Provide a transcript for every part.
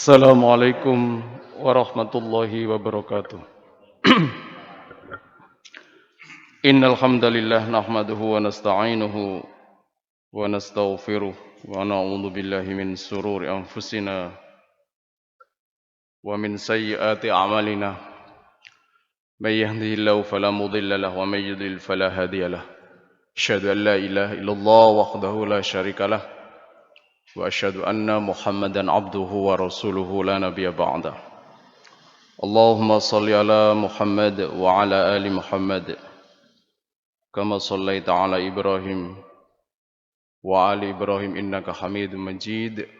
Assalamualaikum warahmatullahi wabarakatuh. Innal hamdalillah nahmaduhu wa nasta'inuhu wa nastaghfiruh wa na'udzu billahi min sururi anfusina wa min sayyiati a'malina. May yahdihillahu fala mudilla lahu wa may yudlil fala hadiya lahu. Asyhadu an la ilaha illallah wahdahu la syarika lah wa asyhadu anna Muhammadan abduhu wa rasuluhu la nabiyya ba'dah. Allahumma shalli ala Muhammad wa ala ali Muhammad kama shallaita ala Ibrahim wa ali Ibrahim innaka Hamidum Majid.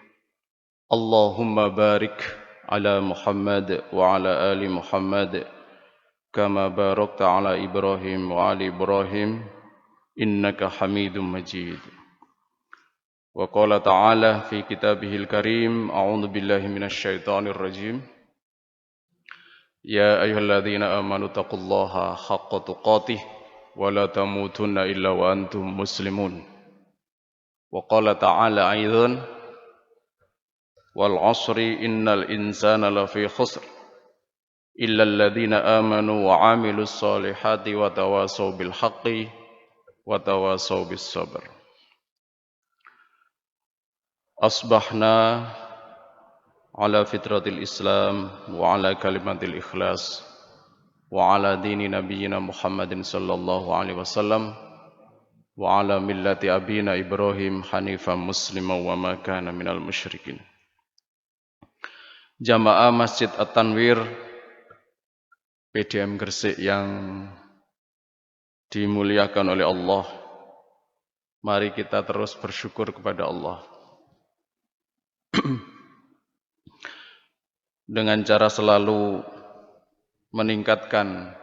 Allahumma barik ala Muhammad wa ala ali Muhammad kama barakta ala Ibrahim wa ali Ibrahim innaka Hamidum Majid. Wa qala ta'ala fi kitabihil karim a'udzu billahi minasy syaithanir rajim. Ya ayyuhalladzina amanu taqullaha haqqa tuqatih wa la tamutunna illa wa antum muslimun. Wa qala ta'ala aidan wal 'asri innal insana lafi khusr illa alladzina amanu wa 'amilus solihati wa tawasaw bil haqqi wa tawasaw bis sabr. Asbahna ala fitratil Islam wa ala kalimatil ikhlas wa ala dini nabiyyina Muhammadin sallallahu alaihi wasallam wa ala millati abina Ibrahim hanifan musliman wa ma kana minal musyrikin. Jamaah Masjid At-Tanwir PDM Gresik yang dimuliakan oleh Allah, mari kita terus bersyukur kepada Allah dengan cara selalu meningkatkan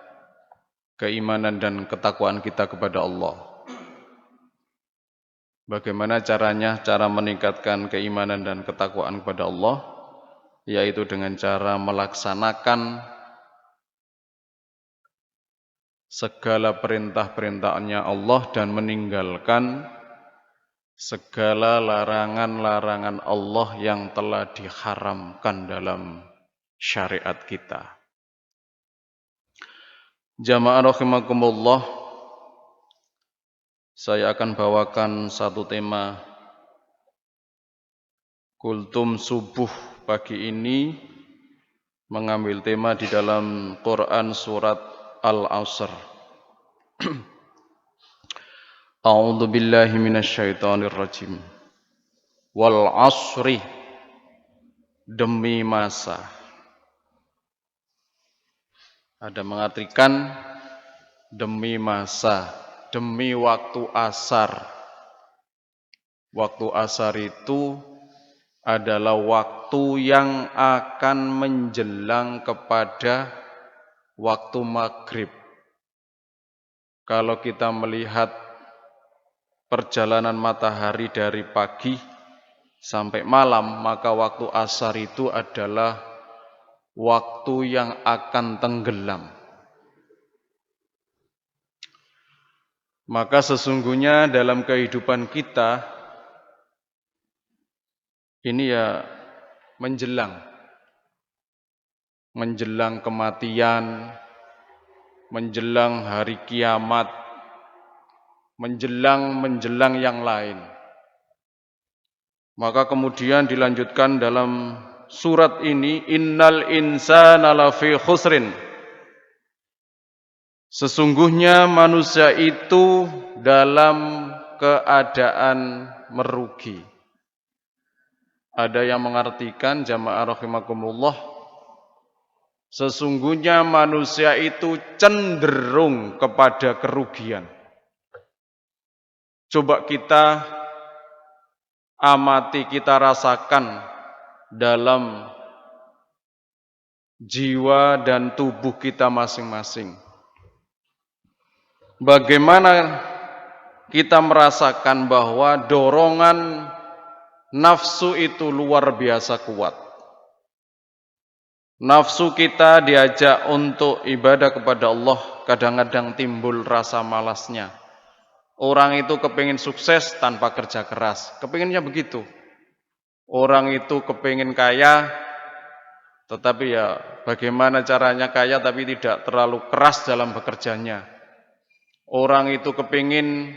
keimanan dan ketakwaan kita kepada Allah. Bagaimana caranya? Cara meningkatkan keimanan dan ketakwaan kepada Allah, yaitu dengan cara melaksanakan segala perintah-perintahnya Allah dan meninggalkan segala larangan-larangan Allah yang telah diharamkan dalam syariat kita. Jamaah rahimakumullah, saya akan bawakan satu tema kultum subuh pagi ini, mengambil tema di dalam Quran surat Al-Asr. A'udzu billahi minasyaitonir rajim. Wal 'asri, demi masa. Ada mengartikan demi masa, demi waktu asar. Waktu asar itu adalah waktu yang akan menjelang kepada waktu maghrib. Kalau kita melihat perjalanan matahari dari pagi sampai malam, maka waktu asar itu adalah waktu yang akan tenggelam. Maka sesungguhnya dalam kehidupan kita ini ya menjelang kematian, menjelang hari kiamat, menjelang yang lain. Maka kemudian dilanjutkan dalam surat ini, innal insana lafi khusrin. Sesungguhnya manusia itu dalam keadaan merugi. Ada yang mengartikan, jamaah rahimakumullah, sesungguhnya manusia itu cenderung kepada kerugian. Coba kita amati, kita rasakan dalam jiwa dan tubuh kita masing-masing. Bagaimana kita merasakan bahwa dorongan nafsu itu luar biasa kuat. Nafsu kita diajak untuk ibadah kepada Allah, kadang-kadang timbul rasa malasnya. Orang itu kepingin sukses tanpa kerja keras, kepinginnya begitu. Orang itu kepingin kaya Tetapi ya bagaimana caranya kaya tapi tidak terlalu keras dalam bekerjanya. Orang itu kepingin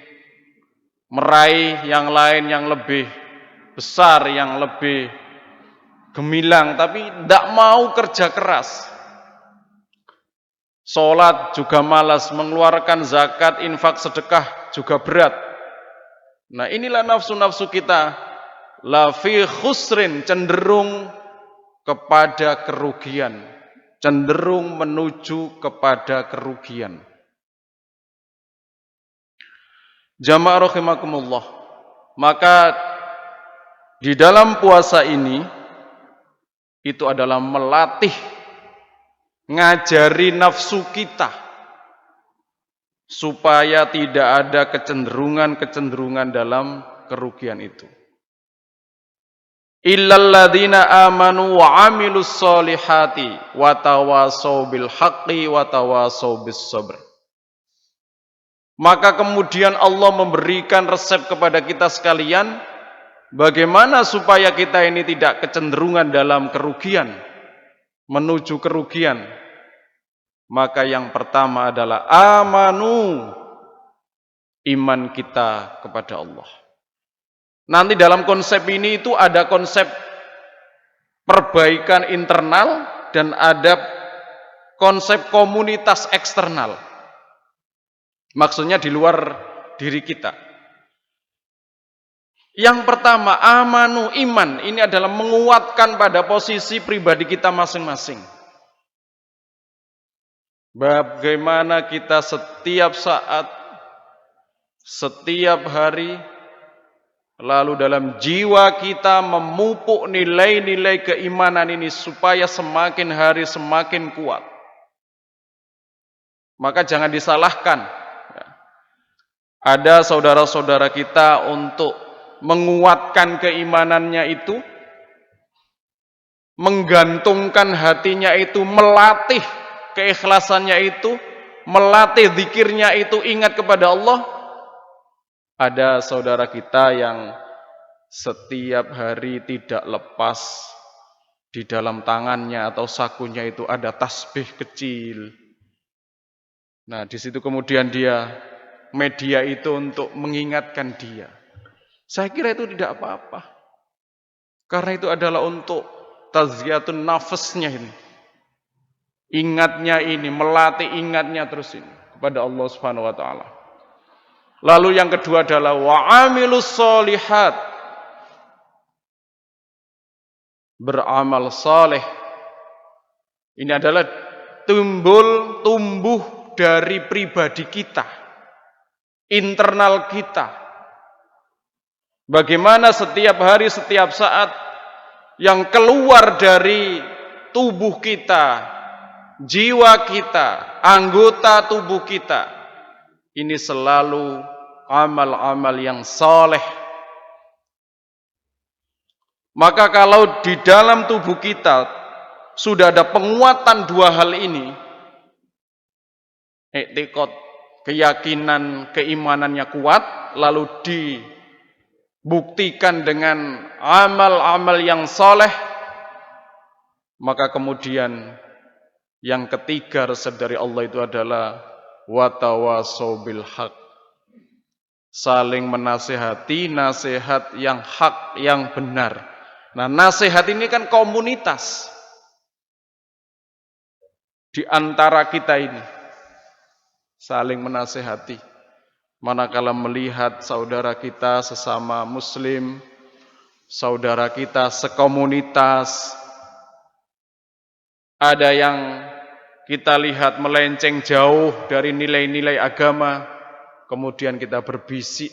meraih yang lain yang lebih besar, yang lebih gemilang, tapi tidak mau kerja keras. Sholat juga malas, mengeluarkan zakat, infak, sedekah juga berat. Nah inilah nafsu-nafsu kita. La fi khusrin, cenderung kepada kerugian. Cenderung menuju kepada kerugian. Jamaah rahimakumullah. Maka di dalam puasa ini itu adalah melatih, ngajari nafsu kita supaya tidak ada kecenderungan-kecenderungan dalam kerugian itu. Illal ladzina amanu wa amilus solihati wa tawasau bil haqqi wa tawasau bis sabr. Maka kemudian Allah memberikan resep kepada kita sekalian bagaimana supaya kita ini tidak kecenderungan dalam kerugian, menuju kerugian. Maka yang pertama adalah amanu, iman kita kepada Allah. Nanti dalam konsep ini itu ada konsep perbaikan internal dan ada konsep komunitas eksternal. Maksudnya di luar diri kita. Yang pertama, amanu, iman. Ini adalah menguatkan pada posisi pribadi kita masing-masing. Bagaimana kita setiap saat, setiap hari, lalu dalam jiwa kita memupuk nilai-nilai keimanan ini supaya semakin hari semakin kuat. Maka jangan disalahkan. Ada saudara-saudara kita untuk menguatkan keimanannya itu, menggantungkan hatinya itu, melatih keikhlasannya itu, melatih zikirnya itu, ingat kepada Allah. Ada saudara kita yang setiap hari tidak lepas di dalam tangannya atau sakunya itu ada tasbih kecil. Nah, di situ kemudian dia media itu untuk mengingatkan dia. Saya kira itu tidak apa-apa. Karena itu adalah untuk tazkiyatun nafasnya ini. Ingatnya ini, melatih ingatnya terus ini kepada Allah Subhanahu wa taala. Lalu yang kedua adalah wa amilus solihat. Beramal saleh. Ini adalah tumbuh dari pribadi kita, internal kita. Bagaimana setiap hari, setiap saat yang keluar dari tubuh kita, jiwa kita, anggota tubuh kita, ini selalu amal-amal yang saleh. Maka kalau di dalam tubuh kita sudah ada penguatan dua hal ini, i'tiqad, keyakinan, keimanannya kuat, lalu dibuktikan dengan amal-amal yang saleh, maka kemudian yang ketiga resep dari Allah itu adalah watawasau bil haq, saling menasehati, nasihat yang hak, yang benar. Nah, nasihat ini kan komunitas di antara kita ini, saling menasehati. Manakala melihat saudara kita sesama muslim, saudara kita sekomunitas, ada yang kita lihat melenceng jauh dari nilai-nilai agama, kemudian kita berbisik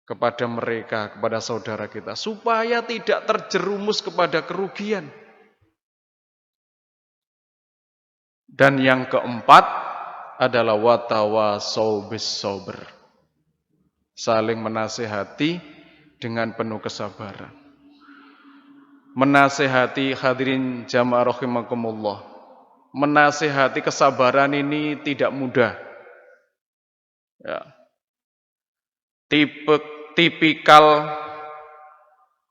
kepada mereka, kepada saudara kita, supaya tidak terjerumus kepada kerugian. Dan yang keempat adalah watawasau bis sabr, saling menasehati dengan penuh kesabaran. Menasehati, hadirin jamaah rahimakumullah, menasehati kesabaran ini tidak mudah. Ya. Tipikal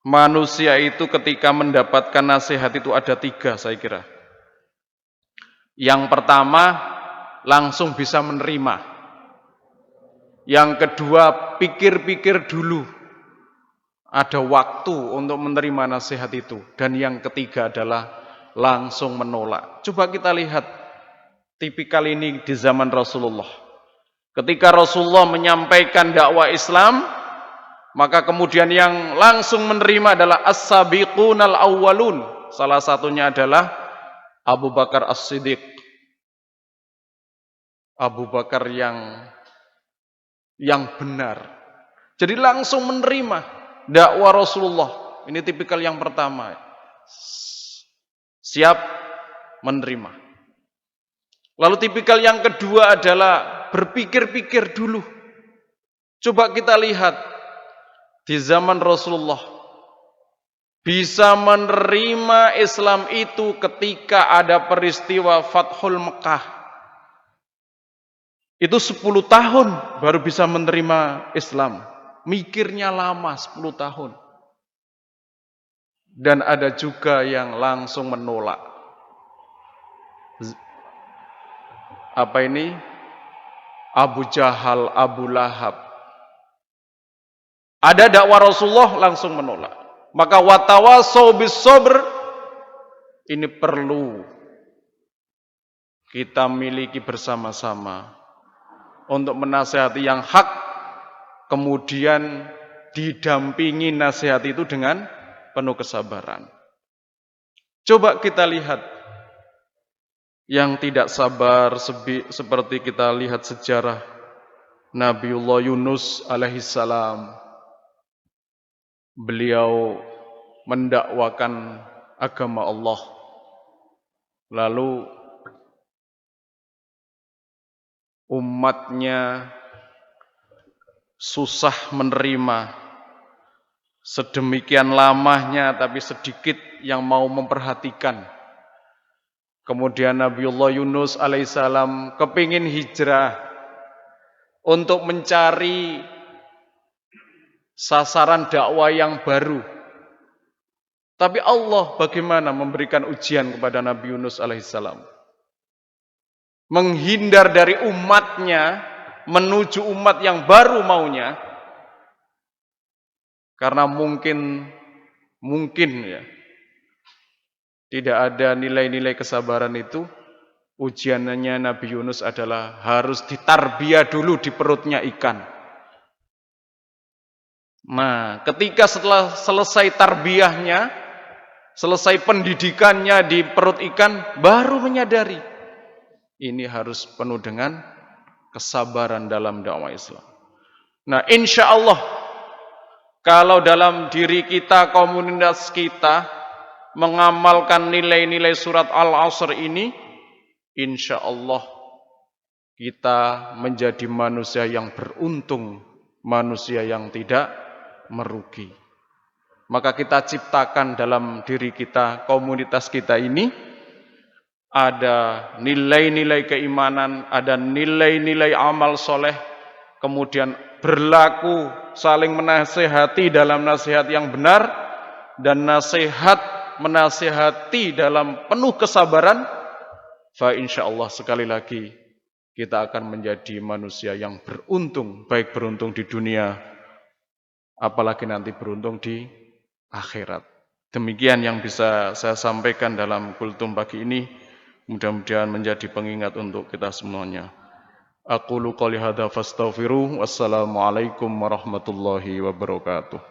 Manusia itu ketika mendapatkan nasihat itu ada 3 saya kira. Yang pertama, langsung bisa menerima. Yang kedua, pikir-pikir dulu. Ada waktu untuk menerima nasihat itu. Dan yang ketiga adalah langsung menolak. Coba kita lihat tipikal ini di zaman Rasulullah. Ketika Rasulullah menyampaikan dakwah Islam, maka kemudian yang langsung menerima adalah as-sabiqunal awwalun. Salah satunya adalah Abu Bakar As-Siddiq. Abu Bakar yang benar. Jadi langsung menerima dakwah Rasulullah. Ini tipikal yang pertama. Siap menerima. Lalu tipikal yang kedua adalah berpikir-pikir dulu. Coba kita lihat di zaman Rasulullah bisa menerima Islam itu ketika ada peristiwa Fathul Mekah. Itu 10 tahun baru bisa menerima Islam. Mikirnya lama 10 tahun. Dan ada juga yang langsung menolak. Apa ini? Abu Jahal, Abu Lahab. Ada dakwah Rasulullah langsung menolak. Maka watawasau bis sabr ini perlu kita miliki bersama-sama. Untuk menasihati yang hak, kemudian didampingi nasihat itu dengan penuh kesabaran. Coba kita lihat yang tidak sabar seperti kita lihat sejarah Nabiullah Yunus alaihissalam. Beliau mendakwakan agama Allah. Lalu umatnya susah menerima, sedemikian lamanya tapi sedikit yang mau memperhatikan. Kemudian Nabiullah Yunus alaihissalam kepingin hijrah untuk mencari sasaran dakwah yang baru. Tapi Allah bagaimana memberikan ujian kepada Nabi Yunus alaihissalam? Menghindar dari umatnya menuju umat yang baru maunya, karena mungkin ya tidak ada nilai-nilai kesabaran itu. Ujiannya Nabi Yunus adalah harus ditarbiyah dulu di perutnya ikan. Nah, ketika setelah selesai tarbiyahnya, selesai pendidikannya di perut ikan, baru menyadari ini harus penuh dengan kesabaran dalam dakwah Islam. Nah, insya Allah kalau dalam diri kita, komunitas kita mengamalkan nilai-nilai surat Al-Asr ini, insya Allah kita menjadi manusia yang beruntung, manusia yang tidak merugi. Maka kita ciptakan dalam diri kita, komunitas kita ini, ada nilai-nilai keimanan, ada nilai-nilai amal soleh, kemudian berlaku saling menasehati dalam nasihat yang benar, dan menasehati dalam penuh kesabaran. Fa insyaallah sekali lagi kita akan menjadi manusia yang beruntung, baik beruntung di dunia, apalagi nanti beruntung di akhirat. Demikian yang bisa saya sampaikan dalam kultum pagi ini. Mudah-mudahan menjadi pengingat untuk kita semuanya. Aqulu qouli hadza fastaghfiruh. Wassalamualaikum warahmatullahi wabarakatuh.